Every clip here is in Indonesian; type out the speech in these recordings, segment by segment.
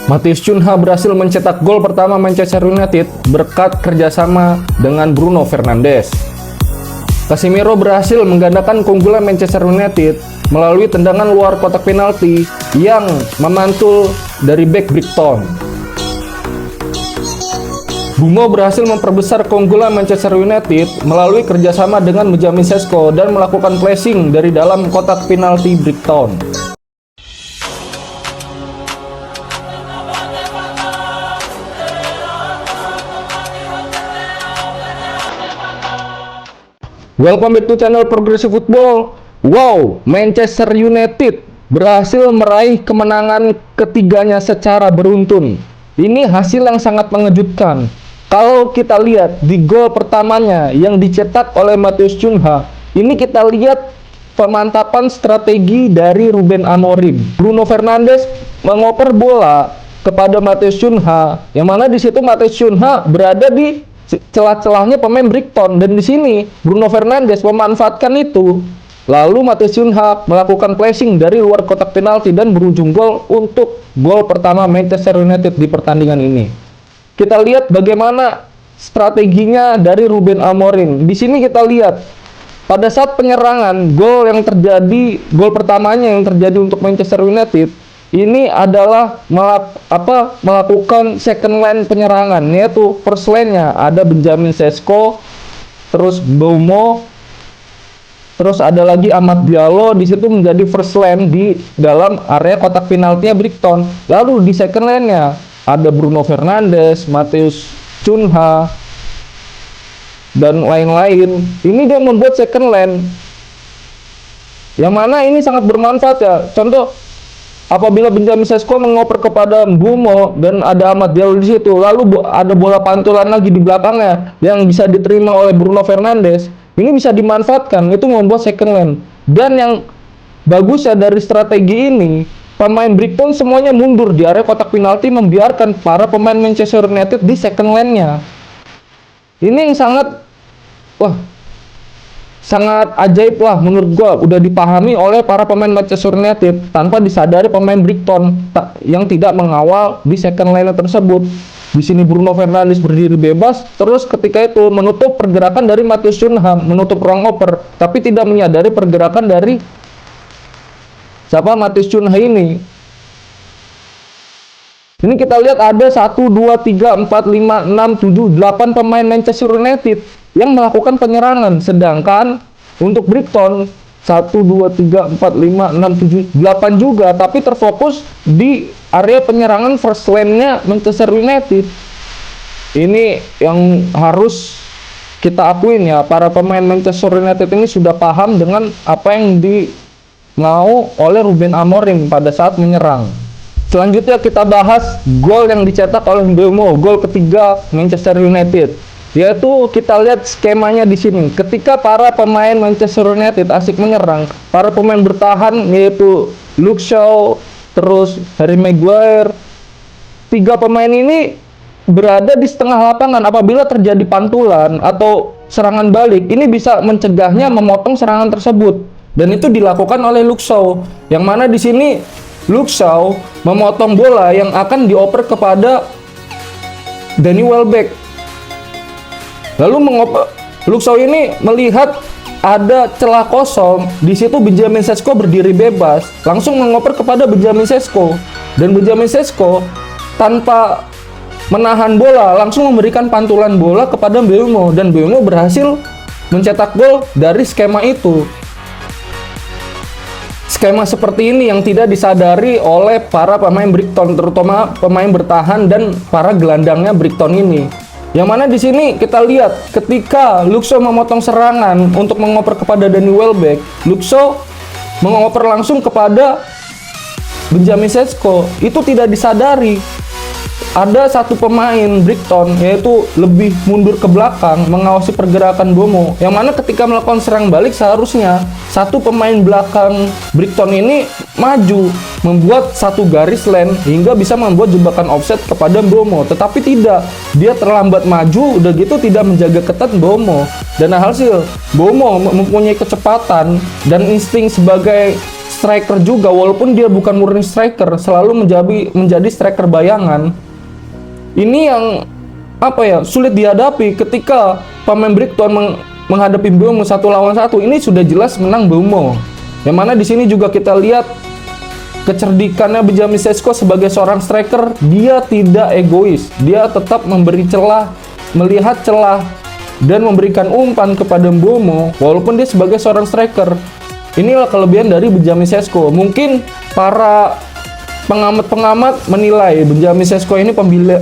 Matheus Cunha berhasil mencetak gol pertama Manchester United berkat kerjasama dengan Bruno Fernandes. Casemiro berhasil menggandakan keunggulan Manchester United melalui tendangan luar kotak penalti yang memantul dari bek Brighton. Bumo berhasil memperbesar keunggulan Manchester United melalui kerjasama dengan Benjamin Sesko dan melakukan pressing dari dalam kotak penalti Brighton. Welcome back to channel Progressive Football. Wow, Manchester United berhasil meraih kemenangan ketiganya secara beruntun. Ini hasil yang sangat mengejutkan. Kalau kita lihat di gol pertamanya yang dicetak oleh Matheus Cunha, ini kita lihat pemantapan strategi dari Ruben Amorim. Bruno Fernandes mengoper bola kepada Matheus Cunha, yang mana di situ Matheus Cunha berada di celah-celahnya pemain Brighton, dan di sini Bruno Fernandes memanfaatkan itu. Lalu Matheus Cunha melakukan pressing dari luar kotak penalti dan berujung gol untuk gol pertama Manchester United di pertandingan ini. Kita lihat bagaimana strateginya dari Ruben Amorim. Di sini kita lihat pada saat penyerangan, gol gol pertamanya yang terjadi untuk Manchester United ini adalah melakukan second line penyerangan, yaitu first line-nya ada Benjamin Sesko, terus Bumo, terus ada lagi Amad Diallo. Di situ menjadi first line di dalam area kotak penaltinya Brighton. Lalu di second line-nya ada Bruno Fernandes, Matheus Cunha, dan lain-lain. Ini dia membuat second line yang mana ini sangat bermanfaat ya. Contoh, apabila Benjamin Sesko mengoper kepada Bumo dan ada Amad Diallo di situ, lalu ada bola pantulan lagi di belakangnya yang bisa diterima oleh Bruno Fernandes, ini bisa dimanfaatkan, itu membuat second line. Dan yang bagusnya dari strategi ini, pemain Brighton semuanya mundur di area kotak penalti, membiarkan para pemain Manchester United di second line-nya. Ini yang sangat ajaib lah menurut gua, udah dipahami oleh para pemain Manchester United tanpa disadari pemain Brighton yang tidak mengawal di second line tersebut. Di sini Bruno Fernandes berdiri bebas, terus ketika itu menutup pergerakan dari Matheus Cunha, menutup ruang oper, tapi tidak menyadari pergerakan dari Matheus Cunha ini. Ini kita lihat ada 1, 2, 3, 4, 5, 6, 7, 8 pemain Manchester United yang melakukan penyerangan, sedangkan untuk Brighton 1, 2, 3, 4, 5, 6, 7, 8 juga, tapi terfokus di area penyerangan first line-nya Manchester United. Ini yang harus kita akuin ya, para pemain Manchester United ini sudah paham dengan apa yang dimau oleh Ruben Amorim pada saat menyerang. Selanjutnya kita bahas gol yang dicetak oleh Bumo, gol ketiga Manchester United. Yaitu kita lihat skemanya di sini. Ketika para pemain Manchester United asik menyerang, para pemain bertahan yaitu Luke Shaw, terus Harry Maguire, 3 pemain ini berada di setengah lapangan. Apabila terjadi pantulan atau serangan balik, ini bisa mencegahnya, memotong serangan tersebut. Dan itu dilakukan oleh Luke Shaw, yang mana di sini Luke Shaw memotong bola yang akan dioper kepada Danny Welbeck. Lalu Luke Shaw ini melihat ada celah kosong, di situ Benjamin Sesko berdiri bebas, langsung mengoper kepada Benjamin Sesko, dan Benjamin Sesko tanpa menahan bola langsung memberikan pantulan bola kepada Bumo, dan Bumo berhasil mencetak gol dari skema itu. Skema seperti ini yang tidak disadari oleh para pemain Brighton, terutama pemain bertahan dan para gelandangnya Brighton ini. Yang mana di sini kita lihat ketika Luke Shaw memotong serangan untuk mengoper kepada Danny Welbeck, Luke Shaw mengoper langsung kepada Benjamin Sesko. Itu tidak disadari. Ada satu pemain Brighton yaitu lebih mundur ke belakang mengawasi pergerakan Bumo, yang mana ketika melakukan serang balik seharusnya satu pemain belakang Brighton ini maju membuat satu garis line hingga bisa membuat jebakan offset kepada Bumo, tetapi tidak, dia terlambat maju, udah gitu tidak menjaga ketat Bumo, dan hasil Bumo mempunyai kecepatan dan insting sebagai striker juga, walaupun dia bukan murni striker, selalu menjadi striker bayangan. Ini yang sulit dihadapi ketika pemain Brighton menghadapi Mbeumo 1 lawan 1. Ini sudah jelas menang Mbeumo. Yang mana di sini juga kita lihat kecerdikannya Benjamin Sesko sebagai seorang striker. Dia tidak egois, dia tetap memberi celah, melihat celah, dan memberikan umpan kepada Mbeumo walaupun dia sebagai seorang striker. Inilah kelebihan dari Benjamin Sesko. Mungkin para pengamat menilai Benjamin Sesko ini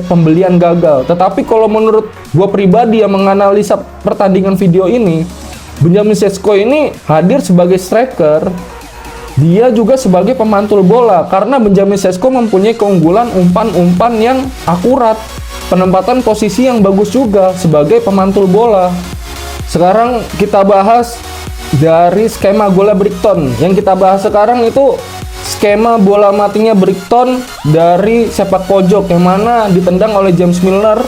pembelian gagal. Tetapi kalau menurut gue pribadi yang menganalisa pertandingan video ini, Benjamin Sesko ini hadir sebagai striker, dia juga sebagai pemantul bola. Karena Benjamin Sesko mempunyai keunggulan umpan-umpan yang akurat, penempatan posisi yang bagus juga sebagai pemantul bola. Sekarang kita bahas dari skema bola Brighton. Yang kita bahas sekarang itu skema bola matinya Brighton dari sepak pojok, yang mana ditendang oleh James Milner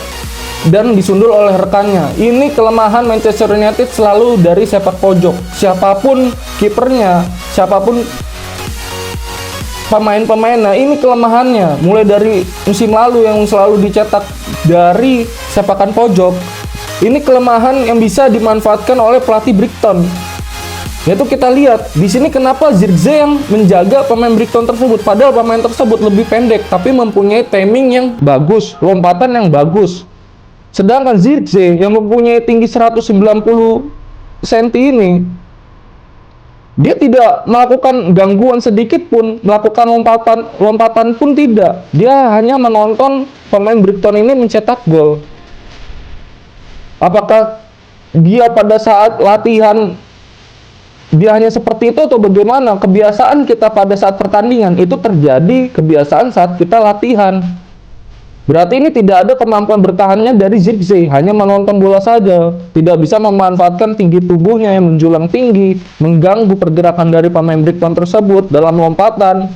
dan disundul oleh rekannya. Ini kelemahan Manchester United selalu dari sepak pojok. Siapapun kipernya, siapapun pemain-pemainnya, ini kelemahannya. Mulai dari musim lalu yang selalu dicetak dari sepakan pojok. Ini kelemahan yang bisa dimanfaatkan oleh pelatih Brighton. Yaitu kita lihat di sini kenapa Zirkzee yang menjaga pemain Brighton tersebut, padahal pemain tersebut lebih pendek tapi mempunyai timing yang bagus, lompatan yang bagus. Sedangkan Zirkzee yang mempunyai tinggi 190 cm ini, dia tidak melakukan gangguan sedikit pun, melakukan lompatan pun tidak. Dia hanya menonton pemain Brighton ini mencetak gol. Apakah dia pada saat latihan dia hanya seperti itu atau bagaimana? Kebiasaan kita pada saat pertandingan itu terjadi kebiasaan saat kita latihan. Berarti ini tidak ada kemampuan bertahannya dari Zirkzee, hanya menonton bola saja, tidak bisa memanfaatkan tinggi tubuhnya yang menjulang tinggi, mengganggu pergerakan dari pemain Brighton tersebut dalam lompatan.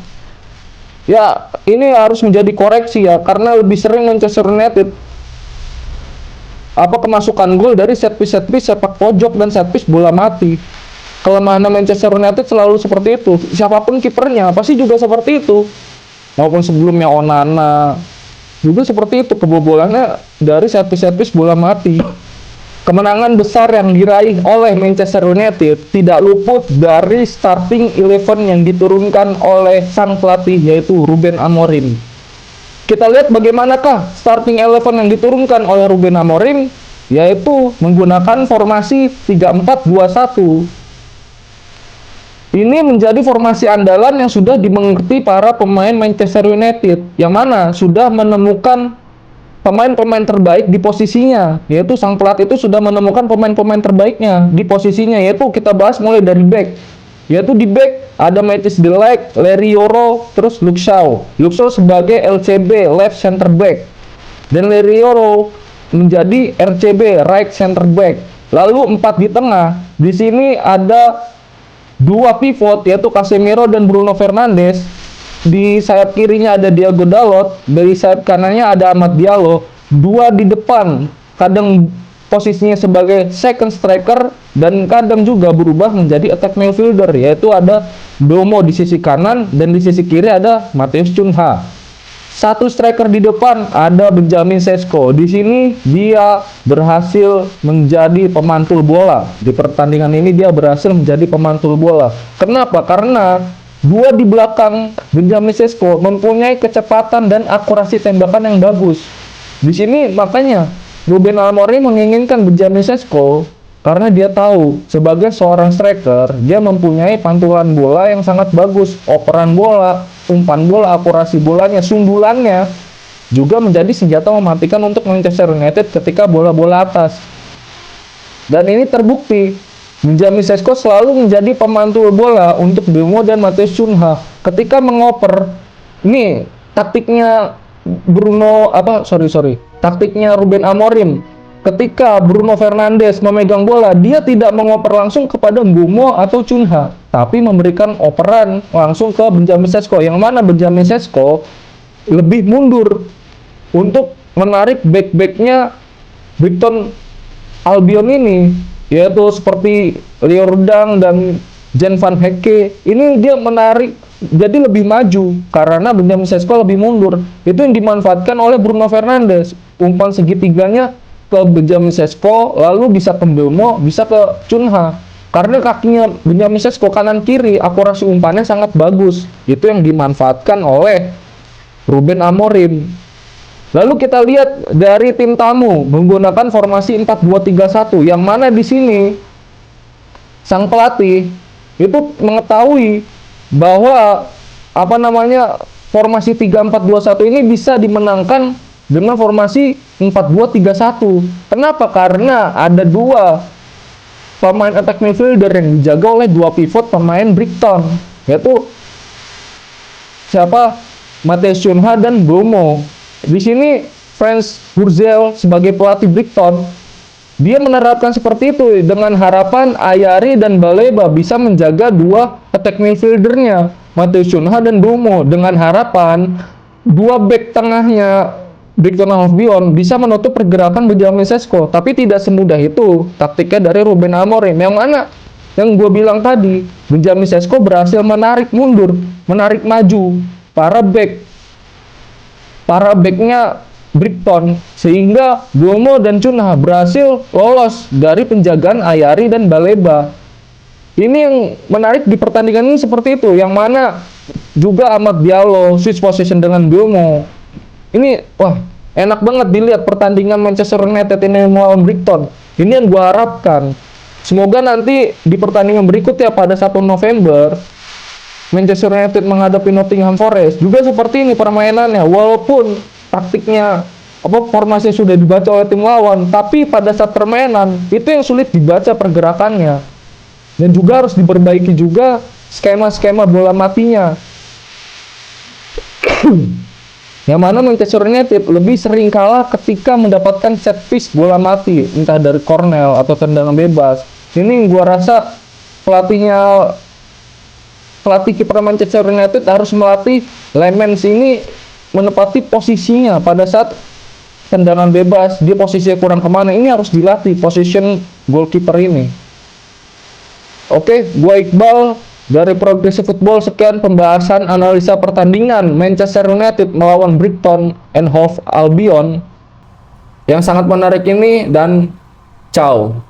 Ya, ini harus menjadi koreksi ya, karena lebih sering Manchester United kemasukan gol dari set piece sepak pojok dan set piece bola mati. Kelemahan Manchester United selalu seperti itu. Siapapun kipernya pasti juga seperti itu. Maupun sebelumnya Onana juga seperti itu, kebobolannya dari set piece bola mati. Kemenangan besar yang diraih oleh Manchester United tidak luput dari starting 11 yang diturunkan oleh sang pelatih, yaitu Ruben Amorim. Kita lihat bagaimanakah starting 11 yang diturunkan oleh Ruben Amorim, yaitu menggunakan formasi 3-4-2-1. Ini menjadi formasi andalan yang sudah dimengerti para pemain Manchester United, yang mana sudah menemukan pemain-pemain terbaik di posisinya, yaitu sang pelatih itu sudah menemukan pemain-pemain terbaiknya di posisinya, yaitu kita bahas mulai dari back, yaitu di back ada Matthijs de Ligt, Larry Yoro, terus Luke Shaw sebagai LCB left center back, dan Larry Yoro menjadi RCB right center back. Lalu 4 di tengah, di sini ada 2 pivot, yaitu Casemiro dan Bruno Fernandes. Di sayap kirinya ada Diogo Dalot, dari sayap kanannya ada Amad Diallo. 2 di depan, kadang posisinya sebagai second striker dan kadang juga berubah menjadi attack midfielder, yaitu ada Mbeumo di sisi kanan dan di sisi kiri ada Matheus Cunha. 1 striker di depan ada Benjamin Sesko. Di sini dia berhasil menjadi pemantul bola. Di pertandingan ini dia berhasil menjadi pemantul bola. Kenapa? Karena 2 di belakang Benjamin Sesko mempunyai kecepatan dan akurasi tembakan yang bagus. Di sini makanya Ruben Amorim menginginkan Benjamin Sesko karena dia tahu sebagai seorang striker dia mempunyai pantulan bola yang sangat bagus, operan bola, umpan bola, akurasi bolanya, sundulannya juga menjadi senjata mematikan untuk Manchester United ketika bola-bola atas. Dan ini terbukti, Benjamin Sesko selalu menjadi pemantul bola untuk Mbeumo dan Matheus Cunha ketika mengoper. Ini taktiknya taktiknya Ruben Amorim. Ketika Bruno Fernandes memegang bola, dia tidak mengoper langsung kepada Mbeumo atau Cunha, tapi memberikan operan langsung ke Benjamin Sesko, yang mana Benjamin Sesko lebih mundur untuk menarik back-backnya Brighton Albion ini, yaitu seperti Rio Rudang dan Jan van Hecke. Ini dia menarik jadi lebih maju karena Benjamin Sesko lebih mundur. Itu yang dimanfaatkan oleh Bruno Fernandes. Umpan segitiganya ke Benjamin Sesko, lalu bisa ke Mbeumo, bisa ke Cunha. Karena kakinya Benjamin Sesko kanan kiri, akurasi umpannya sangat bagus. Itu yang dimanfaatkan oleh Ruben Amorim. Lalu kita lihat dari tim tamu menggunakan formasi 4-2-3-1, yang mana di sini sang pelatih itu mengetahui bahwa formasi 3-4-2-1 ini bisa dimenangkan dengan formasi 4-2-3-1. Kenapa? Karena ada dua pemain attack midfielder yang dijaga oleh dua pivot pemain Brighton, yaitu Matheus Cunha dan Mbeumo. Di sini Frans Hurzel sebagai pelatih Brighton, dia menerapkan seperti itu dengan harapan Ayari dan Baleba bisa menjaga dua attack midfieldernya, Matheus Cunha dan Mbeumo, dengan harapan dua back tengahnya Brighton Albion bisa menutup pergerakan Benjamin Sesko. Tapi tidak semudah itu taktiknya dari Ruben Amorim, yang mana yang gue bilang tadi, Benjamin Sesko berhasil menarik mundur, menarik maju para backnya Brighton, sehingga Mbeumo dan Cunha berhasil lolos dari penjagaan Ayari dan Baleba. Ini yang menarik di pertandingan ini seperti itu, yang mana juga Amad Diallo switch position dengan Mbeumo. Ini enak banget dilihat pertandingan Manchester United ini melawan Brighton. Ini yang gua harapkan. Semoga nanti di pertandingan berikutnya pada 1 November Manchester United menghadapi Nottingham Forest juga seperti ini permainannya, walaupun taktiknya formasi sudah dibaca oleh tim lawan, tapi pada saat permainan itu yang sulit dibaca pergerakannya, dan juga harus diperbaiki juga skema-skema bola matinya. Yang mana Manchester United lebih sering kalah ketika mendapatkan set piece bola mati, entah dari corner atau tendangan bebas. Ini gua rasa pelatih kiper Manchester United harus melatih Lemens ini menepati posisinya pada saat tendangan bebas. Dia posisinya kurang kemana, ini harus dilatih position goalkeeper ini. Oke, gua Iqbal dari Progressive Football. Sekian pembahasan analisa pertandingan Manchester United melawan Brighton and Hove Albion yang sangat menarik ini, dan ciao.